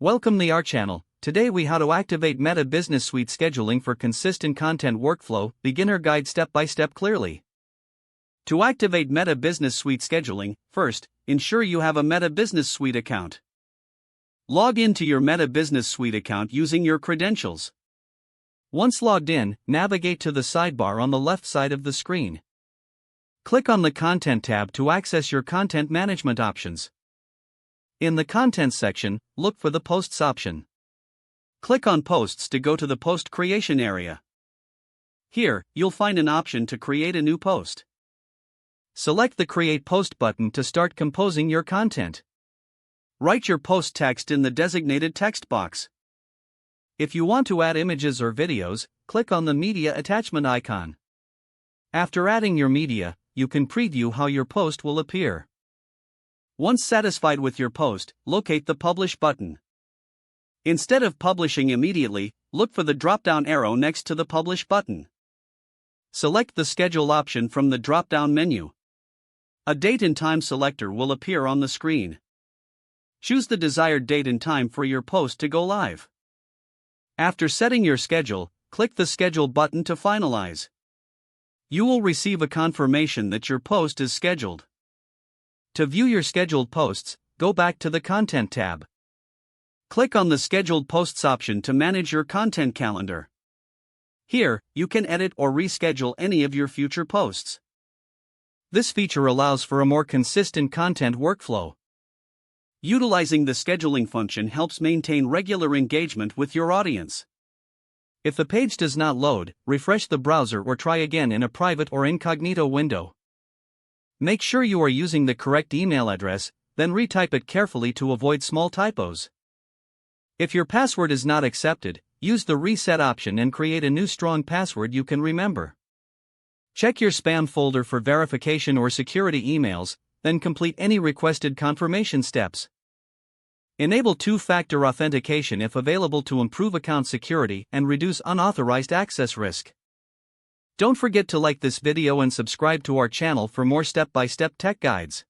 Welcome to our channel. Today we how to activate Meta Business Suite scheduling for consistent content workflow, beginner guide step by step clearly. To activate Meta Business Suite scheduling, first, ensure you have a Meta Business Suite account. Log into your Meta Business Suite account using your credentials. Once logged in, navigate to the sidebar on the left side of the screen. Click on the Content tab to access your content management options. In the Content section, look for the Posts option. Click on Posts to go to the Post Creation area. Here, you'll find an option to create a new post. Select the Create Post button to start composing your content. Write your post text in the designated text box. If you want to add images or videos, click on the Media attachment icon. After adding your media, you can preview how your post will appear. Once satisfied with your post, locate the Publish button. Instead of publishing immediately, look for the drop-down arrow next to the Publish button. Select the Schedule option from the drop-down menu. A date and time selector will appear on the screen. Choose the desired date and time for your post to go live. After setting your schedule, click the Schedule button to finalize. You will receive a confirmation that your post is scheduled. To view your scheduled posts, go back to the Content tab. Click on the Scheduled Posts option to manage your content calendar. Here, you can edit or reschedule any of your future posts. This feature allows for a more consistent content workflow. Utilizing the scheduling function helps maintain regular engagement with your audience. If the page does not load, refresh the browser or try again in a private or incognito window. Make sure you are using the correct email address, then retype it carefully to avoid small typos. If your password is not accepted, use the Reset option and create a new strong password you can remember. Check your spam folder for verification or security emails, then complete any requested confirmation steps. Enable two-factor authentication if available to improve account security and reduce unauthorized access risk. Don't forget to like this video and subscribe to our channel for more step-by-step tech guides.